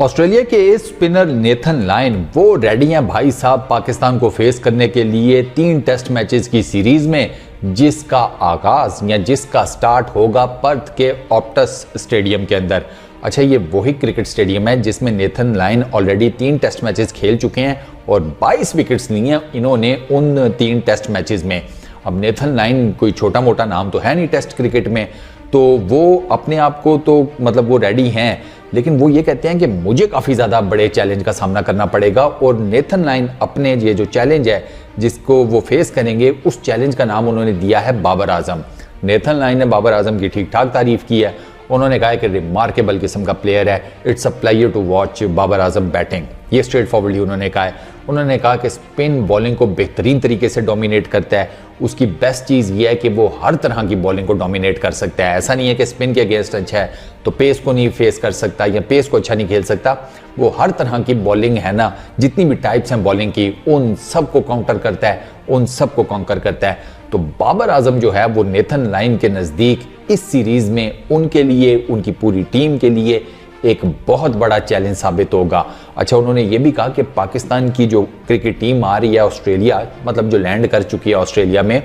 Australia के spinner Nathan Lyon वो ready हैं भाई साहब पाकिस्तान को फेस करने के लिए 3 टेस्ट मैचेस की सीरीज में, जिसका आगाज या जिसका स्टार्ट होगा पर्थ के ऑप्टस स्टेडियम के अंदर। अच्छा, ये वही क्रिकेट स्टेडियम है जिसमें Nathan Lyon already 3 test matches खेल चुके हैं और 22 विकेट्स ली हैं इन्होंने उन 3 टेस्ट मैचेस में। अब नेथन लायन कोई छोटा मोटा नाम तो है नहीं टेस्ट क्रिकेट में, तो वो अपने आप को तो मतलब वो रेडी हैं, लेकिन वो ये कहते हैं कि मुझे काफ़ी ज़्यादा बड़े चैलेंज का सामना करना पड़ेगा। और नेथन लायन अपने ये जो चैलेंज है जिसको वो फेस करेंगे, उस चैलेंज का नाम उन्होंने दिया है बाबर आजम। नेथन लायन ने बाबर आजम की ठीक ठाक तारीफ की है। उन्होंने कहा कि रिमार्केबल किस्म का प्लेयर है, it's a player to watch Babar Azam batting. ये स्ट्रेट फॉरवर्डली उन्होंने कहा है। उन्होंने कहा कि स्पिन बॉलिंग को बेहतरीन तरीके से डोमिनेट करता है। उसकी बेस्ट चीज़ ये है कि वो हर तरह की बॉलिंग को डोमिनेट कर सकता है। ऐसा नहीं है कि स्पिन के अगेंस्ट अच्छा है तो पेस को नहीं फेस कर सकता या पेस को अच्छा नहीं खेल सकता। वो हर तरह की बॉलिंग है ना, जितनी भी टाइप्स हैं बॉलिंग की, उन सब को काउंटर करता है, उन सब को कॉन्कर करता है। तो बाबर आजम जो है वो नेथन लायन के नज़दीक इस सीरीज में उनके लिए, उनकी पूरी टीम के लिए एक बहुत बड़ा चैलेंज साबित होगा। अच्छा, उन्होंने ये भी कहा कि पाकिस्तान की जो क्रिकेट टीम आ रही है ऑस्ट्रेलिया, मतलब जो लैंड कर चुकी है ऑस्ट्रेलिया में,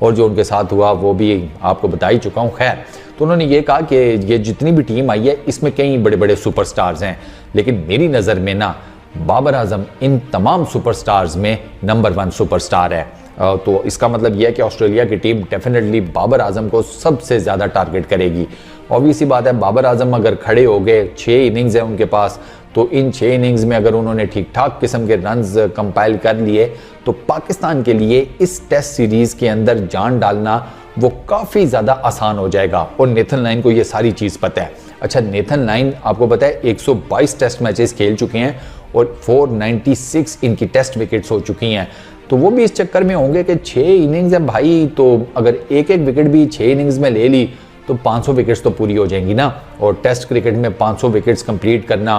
और जो उनके साथ हुआ वो भी आपको बता ही चुका हूँ। खैर, तो उन्होंने ये कहा कि ये जितनी भी टीम आई है इसमें कई बड़े बड़े सुपरस्टार्स हैं, लेकिन मेरी नज़र में ना बाबर आजम इन तमाम सुपरस्टार्स में नंबर 1 सुपरस्टार है। तो इसका मतलब यह है कि ऑस्ट्रेलिया की टीम डेफिनेटली बाबर आजम को सबसे ज़्यादा टारगेट करेगी। ऑब्वियस सी बात है, बाबर आजम अगर खड़े हो गए, 6 इनिंग्स है उनके पास, तो इन 6 इनिंग्स में अगर उन्होंने ठीक ठाक किस्म के रन्स कंपाइल कर लिए तो पाकिस्तान के लिए इस टेस्ट सीरीज़ के अंदर जान डालना वो काफ़ी ज़्यादा आसान हो जाएगा। और नेथन लायन को ये सारी चीज़ पता है। अच्छा, नेथन लायन आपको पता है 122 टेस्ट मैचेस खेल चुके हैं और 496 इनकी टेस्ट विकेट्स हो चुकी हैं। तो वो भी इस चक्कर में होंगे कि 6 इनिंग्स है भाई, तो अगर एक एक विकेट भी 6 इनिंग्स में ले ली तो 500 विकेट्स तो पूरी हो जाएंगी ना। और टेस्ट क्रिकेट में 500 विकेट्स कंप्लीट करना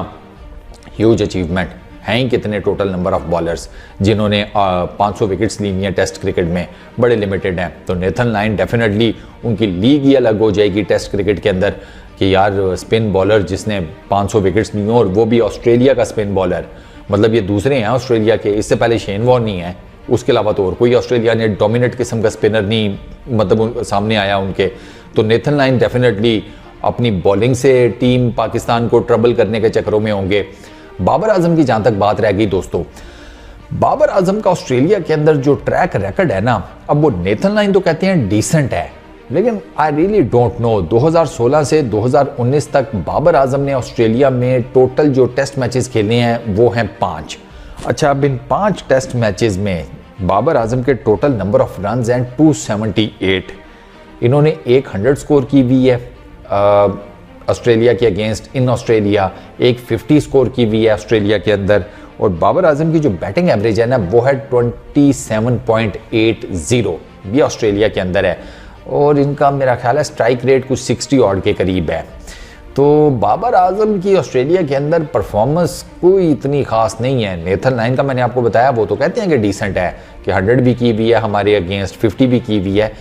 ह्यूज अचीवमेंट। हैं ही कितने टोटल नंबर ऑफ बॉलर्स जिन्होंने 500 विकेट्स ली हैं टेस्ट क्रिकेट में, बड़े लिमिटेड हैं। तो नेथन लायन डेफिनेटली उनकी लीग ही अलग हो जाएगी टेस्ट क्रिकेट के अंदर कि यार स्पिन बॉलर जिसने 500 विकेट्स ली और वो भी ऑस्ट्रेलिया का स्पिन बॉलर, मतलब ये दूसरे हैं ऑस्ट्रेलिया के। इससे पहले शेन वॉर्न नहीं है, उसके अलावा तो और कोई ऑस्ट्रेलिया ने डोमिनेट किस्म का स्पिनर नहीं मतलब सामने आया उनके। तो नेथन लायन डेफिनेटली अपनी बॉलिंग से टीम पाकिस्तान को ट्रबल करने के चक्करों में होंगे। बाबर आजम की जहां तक बात रह गई दोस्तों, बाबर आजम का ऑस्ट्रेलिया के अंदर जो ट्रैक रिकॉर्ड है ना, अब वो नेथन लायन तो कहते हैं डिसेंट है, लेकिन आई रियली डोंट नो। 2016 से 2019 तक बाबर आजम ने ऑस्ट्रेलिया में टोटल जो टेस्ट मैचेस खेले हैं वो हैं 5। अच्छा, अब इन 5 टेस्ट मैचेस में बाबर आजम के टोटल नंबर ऑफ रन्स हैं 278। इन्होंने 100 स्कोर की हुई है ऑस्ट्रेलिया के अगेंस्ट इन ऑस्ट्रेलिया, 150 स्कोर की हुई है ऑस्ट्रेलिया के अंदर। और बाबर आजम की जो बैटिंग एवरेज है ना वो है 27.80, भी ऑस्ट्रेलिया के अंदर है। और इनका मेरा ख्याल है स्ट्राइक रेट कुछ 60 ऑड के करीब है। तो बाबर आजम की ऑस्ट्रेलिया के अंदर परफॉर्मेंस कोई इतनी खास नहीं है। नेथन लायन का मैंने आपको बताया, वो तो कहते हैं कि डिसेंट है, कि 100 भी की हुई है हमारे अगेंस्ट, 50 भी की हुई है,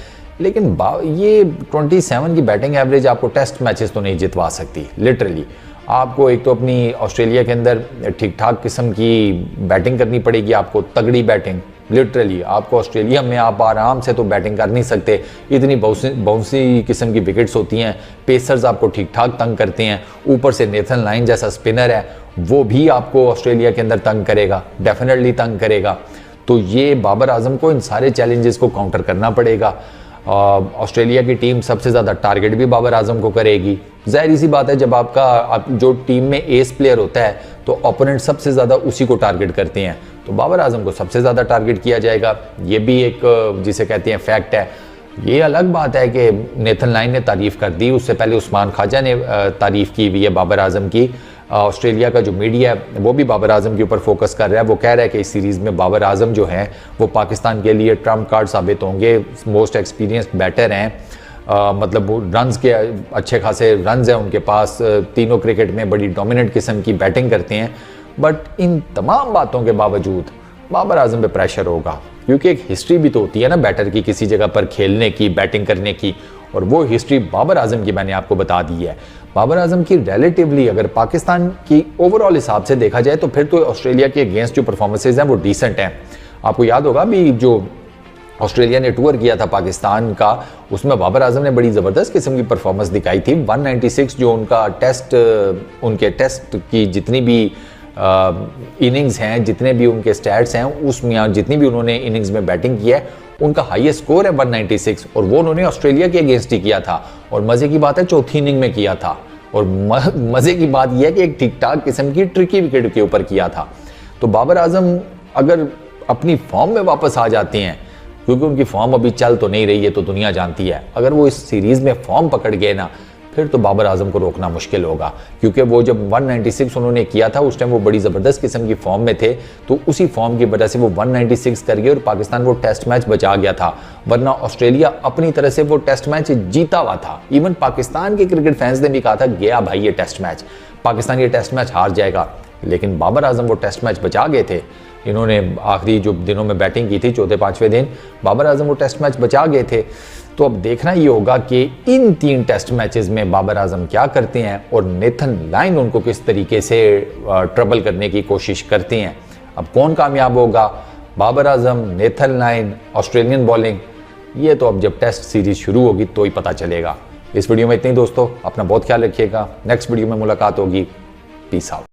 लेकिन ये 27 की बैटिंग एवरेज आपको टेस्ट मैचेस तो नहीं जितवा सकती। लिटरली आपको एक तो अपनी ऑस्ट्रेलिया के अंदर ठीक ठाक किस्म की बैटिंग करनी पड़ेगी, आपको तगड़ी बैटिंग। लिटरली आपको ऑस्ट्रेलिया में आप आराम से तो बैटिंग कर नहीं सकते, इतनी बाउंसी किस्म की विकेट्स होती हैं, पेसर्स आपको ठीक ठाक तंग करते हैं। ऊपर से नेथन लायन जैसा स्पिनर है वो भी आपको ऑस्ट्रेलिया के अंदर तंग करेगा, डेफिनेटली तंग करेगा। तो ये बाबर आजम को इन सारे चैलेंजेस को काउंटर करना पड़ेगा। ऑस्ट्रेलिया की टीम सबसे ज़्यादा टारगेट भी बाबर आजम को करेगी। ज़ाहिर सी बात है, जब आप जो टीम में एस प्लेयर होता है तो ओपोनेंट सबसे ज़्यादा उसी को टारगेट करते हैं, तो बाबर आजम को सबसे ज़्यादा टारगेट किया जाएगा। ये भी एक जिसे कहते हैं फैक्ट है। ये अलग बात है कि नेथन लायन ने तारीफ़ कर दी, उससे पहले उस्मान ख्वाजा ने तारीफ़ की हुई है बाबर आजम की। ऑस्ट्रेलिया का जो मीडिया है वो भी बाबर आजम के ऊपर फोकस कर रहा है। वो कह रहा है कि इस सीरीज़ में बाबर आजम जो हैं वो पाकिस्तान के लिए ट्रम्प कार्ड साबित होंगे, मोस्ट एक्सपीरियंस्ड बैटर हैं। मतलब रन्स के अच्छे खासे रन्स हैं उनके पास, तीनों क्रिकेट में बड़ी डोमिनेंट किस्म की बैटिंग करते हैं। बट इन तमाम बातों के बावजूद बाबर आजम पे प्रेशर होगा, क्योंकि एक हिस्ट्री भी तो होती है ना बैटर की, किसी जगह पर खेलने की, बैटिंग करने की। और वो हिस्ट्री बाबर आजम की मैंने आपको बता दी है। बाबर आजम की रिलेटिवली अगर पाकिस्तान की ओवरऑल हिसाब से देखा जाए तो फिर तो ऑस्ट्रेलिया के अगेंस्ट जो परफॉर्मेंसेज हैं वो डिसेंट हैं। आपको याद होगा भी जो ऑस्ट्रेलिया ने टूर किया था पाकिस्तान का, उसमें बाबर आजम ने बड़ी ज़बरदस्त किस्म की परफॉर्मेंस दिखाई थी। 196 जो उनका उनके टेस्ट की जितनी भी इनिंग्स हैं, जितने भी उनके स्टैट्स हैं, उसमें जितनी भी उन्होंने इनिंग्स में बैटिंग की है उनका हाईएस्ट स्कोर है 196 और वो उन्होंने ऑस्ट्रेलिया के अगेंस्ट ही किया था। और मज़े की बात है चौथी इनिंग में किया था और मज़े की बात यह है कि एक ठीक ठाक किस्म की ट्रिकी विकेट के ऊपर किया था। तो बाबर आजम अगर अपनी फॉर्म में वापस आ जाते हैं, क्योंकि उनकी फॉर्म अभी चल तो नहीं रही है तो दुनिया जानती है, अगर वो इस सीरीज़ में फॉर्म पकड़ गए ना फिर तो बाबर आजम को रोकना मुश्किल होगा। क्योंकि वो जब 196 उन्होंने किया था उस टाइम वो बड़ी ज़बरदस्त किस्म की फॉर्म में थे, तो उसी फॉर्म की वजह से वो 196 कर गए और पाकिस्तान वो टेस्ट मैच बचा गया था। वरना ऑस्ट्रेलिया अपनी तरह से वो टेस्ट मैच जीता हुआ था। इवन पाकिस्तान के क्रिकेट फैंस ने भी कहा था गया भाई ये टेस्ट मैच, पाकिस्तान ये टेस्ट मैच हार जाएगा, लेकिन बाबर आजम वो टेस्ट मैच बचा गए थे। इन्होंने आखिरी जो दिनों में बैटिंग की थी, चौथे पाँचवें दिन बाबर आजम वो टेस्ट मैच बचा गए थे। तो अब देखना ये होगा कि इन 3 टेस्ट मैचेस में बाबर आजम क्या करते हैं और नेथन लाइन उनको किस तरीके से ट्रबल करने की कोशिश करते हैं। अब कौन कामयाब होगा, Babar Azam, Nathan line, Australian bowling, ये तो अब जब टेस्ट सीरीज शुरू होगी तो ही पता चलेगा। इस वीडियो में इतने ही दोस्तों, अपना बहुत ख्याल रखिएगा। नेक्स्ट वीडियो में मुलाकात होगी। Peace out.